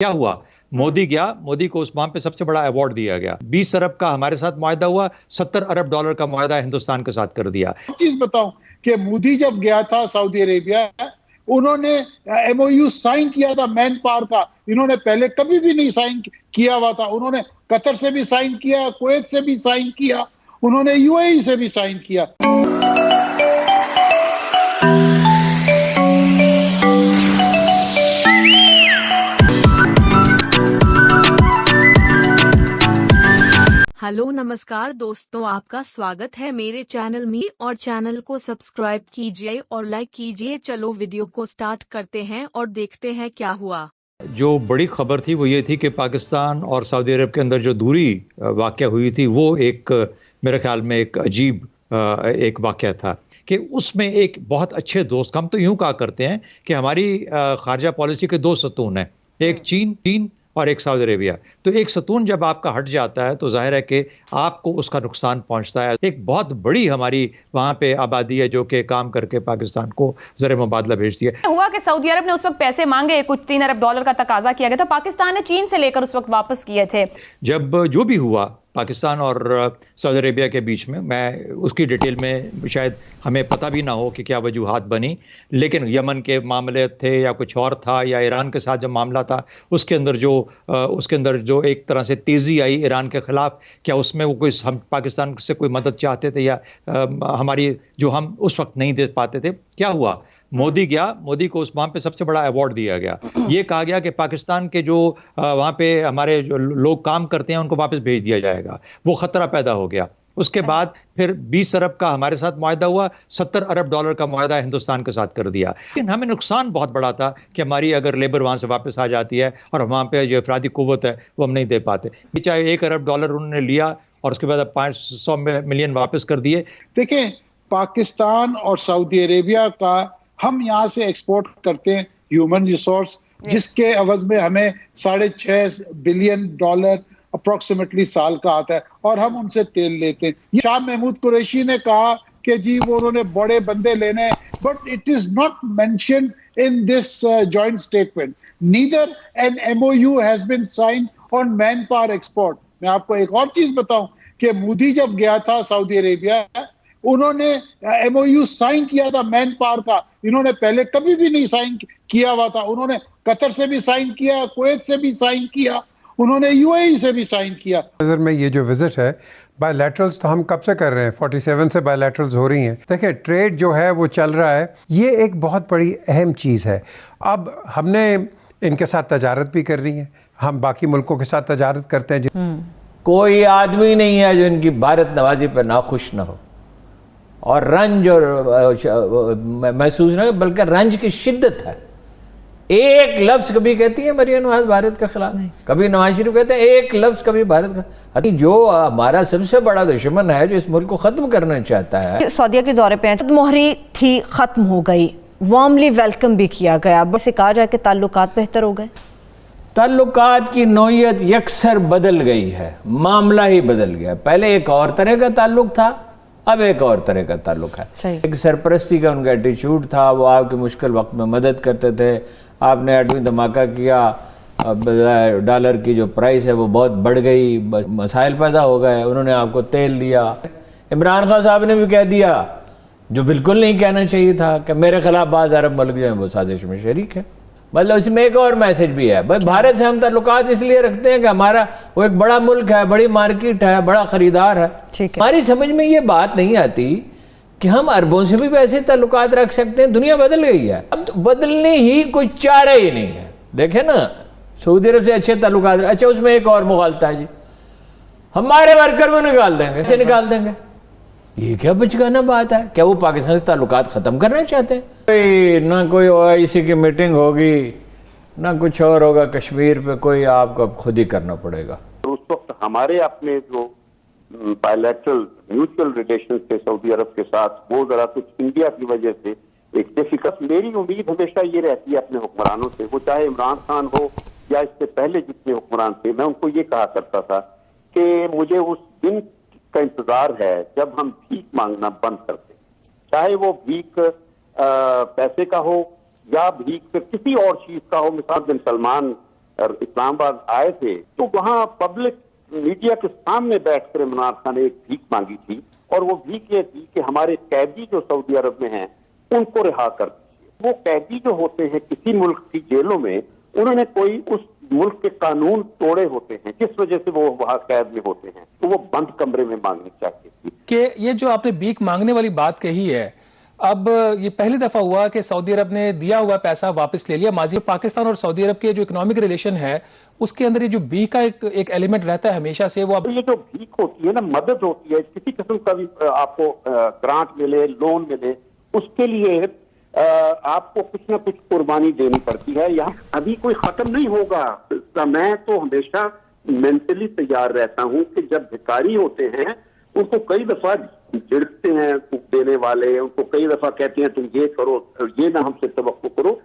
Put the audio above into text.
क्या हुआ? मोदी गया, मोदी को उस वहां पे सबसे बड़ा अवार्ड दिया गया। 20 अरब का हमारे साथ मुआहदा हुआ, 70 अरब डॉलर का मुआहदा हिंदुस्तान के साथ कर दिया। चीज बताऊं कि मोदी जब गया था सऊदी अरेबिया, उन्होंने एमओयू साइन किया था मैन पावर का। इन्होंने पहले कभी भी नहीं साइन किया हुआ था। उन्होंने कतर से भी साइन किया, कुवैत से भी साइन किया, उन्होंने यूएई से भी साइन किया। हेलो नमस्कार दोस्तों, आपका स्वागत है मेरे चैनल में और चैनल को सब्सक्राइब कीजिए और लाइक कीजिए। चलो वीडियो को स्टार्ट करते हैं और देखते हैं क्या हुआ। जो बड़ी खबर थी वो ये थी कि पाकिस्तान और सऊदी अरब के अंदर जो दूरी वाक़या हुई थी वो एक मेरे ख्याल में एक अजीब एक वाक़या था कि उसमें एक बहुत अच्छे दोस्त, हम तो यूं कहा करते हैं कि हमारी खारजा पॉलिसी के दो सतून हैं, एक चीन और एक सऊदी अरेबिया। तो एक सतून जब आपका हट जाता है तो जाहिर है कि आपको उसका नुकसान पहुंचता है। एक बहुत बड़ी हमारी वहां पे आबादी है जो कि काम करके पाकिस्तान को ज़र मुबादला भेजती है। हुआ कि सऊदी अरब ने उस वक्त पैसे मांगे, कुछ 3 अरब डॉलर का तकाजा किया गया था, पाकिस्तान ने चीन से लेकर उस वक्त वापस किए थे। जब जो भी हुआ पाकिस्तान और सऊदी अरेबिया के बीच में, मैं उसकी डिटेल में शायद हमें पता भी ना हो कि क्या वजूहात बनी, लेकिन यमन के मामले थे या कुछ और था, या ईरान के साथ जब मामला था उसके अंदर जो एक तरह से तेज़ी आई ईरान के ख़िलाफ़, क्या उसमें वो कोई हम पाकिस्तान से कोई मदद चाहते थे या हमारी जो हम उस वक्त नहीं दे पाते थे। क्या हुआ? मोदी गया, मोदी को उस वहाँ पे सबसे बड़ा अवार्ड दिया गया। ये कहा गया कि पाकिस्तान के जो वहाँ पे हमारे जो लोग काम करते हैं उनको वापस भेज दिया जाएगा। वो खतरा पैदा हो गया। उसके बाद फिर 20 अरब का हमारे साथ मुआहदा हुआ, 70 अरब डॉलर का मुआहदा हिंदुस्तान के साथ कर दिया। लेकिन हमें नुकसान बहुत बड़ा था कि हमारी अगर लेबर वहाँ से वापस आ जाती है और वहाँ पे जो अफरादी कुव्वत है वो हम नहीं दे पाते। चाहे 1 अरब डॉलर उन्होंने लिया और उसके बाद 500 मिलियन वापस कर दिए। देखें, पाकिस्तान और सऊदी अरेबिया का हम यहाँ से एक्सपोर्ट करते हैं ह्यूमन रिसोर्स, जिसके एवज में हमें $6.5 बिलियन अप्रोक्सीमेटली साल का आता है, और हम उनसे तेल लेते हैं। शाह महमूद कुरैशी ने कहा कि जी वो उन्होंने बड़े बंदे लेने हैं, but it is not mentioned in this joint statement. Neither an MOU has been signed on manpower export. मैं आपको एक और चीज बताऊं कि मोदी जब गया था सऊदी अरेबिया, उन्होंने एमओयू साइन किया था मैन पावर का। इन्होंने पहले कभी भी नहीं साइन किया हुआ था। उन्होंने कतर से भी साइन किया, कुवैत से भी साइन किया, उन्होंने यूएई से भी साइन किया। में ये जो विजिट है, बायलैटरल्स तो हम कब से कर रहे हैं, 47 से बायलैटरल्स हो रही हैं। देखिए, ट्रेड जो है वो चल रहा है, ये एक बहुत बड़ी अहम चीज़ है। अब हमने इनके साथ तजारत भी कर रही है, हम बाकी मुल्कों के साथ तजारत करते हैं। कोई आदमी नहीं है जो इनकी भारत नवाजी पर नाखुश ना हो और रंज और महसूस ना, बल्कि रंज की शिद्दत है। एक लफ्ज कभी कहती है मरियम नवाज भारत के खिलाफ, कभी नवाज शरीफ कहते हैं एक लफ्ज कभी भारत का। जो हमारा सबसे बड़ा दुश्मन है, जो इस मुल्क को खत्म करना चाहता है। सऊदीया के दौरे पे मोहरी थी, खत्म हो गई, वार्मली वेलकम भी किया गया। बस से कहा जाए कि ताल्लुकात बेहतर हो गए। ताल्लुकात की नौयत यकसर बदल गई है, मामला ही बदल गया। पहले एक और तरह का ताल्लुक था, अब एक और तरह का ताल्लुक है। एक सरपरस्ती का उनका एटीट्यूड था, वो आपके मुश्किल वक्त में मदद करते थे। आपने एटमी धमाका किया, डॉलर की जो प्राइस है वो बहुत बढ़ गई, मसाइल पैदा हो गए, उन्होंने आपको तेल दिया। इमरान खान साहब ने भी कह दिया, जो बिल्कुल नहीं कहना चाहिए था, कि मेरे खिलाफ बाज़ अरब मुल्क जो है वो साजिश में शरीक है। मतलब इसमें एक और मैसेज भी है, भाई भारत से हम ताल्लुकात इसलिए रखते हैं कि हमारा वो एक बड़ा मुल्क है, बड़ी मार्केट है, बड़ा खरीदार है। हमारी समझ में ये बात नहीं आती कि हम अरबों से भी वैसे ताल्लुकात रख सकते हैं। दुनिया बदल गई है, अब तो बदलने ही कोई चारा ही नहीं है। देखे ना, सऊदी अरब से अच्छे ताल्लुकात, अच्छा उसमें एक और मुगालता है जी, हमारे वर्कर को निकाल देंगे। कैसे निकाल देंगे? ये क्या बचगाना बात है? क्या वो पाकिस्तान से ताल्लुकात ख़त्म करना चाहते हैं? ना कोई ओआईसी की मीटिंग होगी, ना कुछ और होगा कश्मीर पे, कोई आपको अब खुद ही करना पड़ेगा। उस वक्त हमारे अपने जो बायलैटरल म्यूचुअल रिलेशन थे सऊदी अरब के साथ, वो जरा कुछ इंडिया की वजह से एक डिफिकल्ट। मेरी उम्मीद हमेशा ये रहती है अपने हुक्मरानों से, वो चाहे इमरान खान हो या इससे पहले जितने हुक्मरान थे, मैं उनको ये कहा करता था कि मुझे उस दिन का इंतजार है जब हम भीख मांगना बंद कर दें, चाहे वो भीख पैसे का हो या भीख किसी और चीज का हो। मिसाल बिन सलमान इस्लामाबाद आए थे तो वहाँ पब्लिक मीडिया के सामने बैठकर इमरान खान ने एक भीख मांगी थी और वो भीख ये थी कि हमारे कैदी जो सऊदी अरब में हैं उनको रिहा कर दीजिए। वो कैदी जो होते हैं किसी मुल्क की जेलों में, उन्होंने कोई उस मुल्क के कानून तोड़े होते हैं जिस वजह से वो वहां कैद में होते हैं, तो वो बंद कमरे में मांगनी चाहिए थी। कि ये जो आपने भीख मांगने वाली बात कही है, अब ये पहली दफा हुआ कि सऊदी अरब ने दिया हुआ पैसा वापस ले लिया। माजी में पाकिस्तान और सऊदी अरब के जो इकोनॉमिक रिलेशन है उसके अंदर ये जो भीख का एक एलिमेंट रहता है हमेशा से, वो तो ये जो भीख होती है ना, मदद होती है, किसी किस्म का भी आपको ग्रांट मिले, लोन मिले, उसके लिए आपको कुछ ना कुछ कुर्बानी देनी पड़ती है। यहाँ अभी कोई खत्म नहीं होगा। मैं तो हमेशा मेंटली तैयार रहता हूँ कि जब भिखारी होते हैं उनको कई दफा झिड़कते हैं देने वाले, उनको कई दफा कहते हैं तुम ये करो, ये ना हमसे तवक्को करो,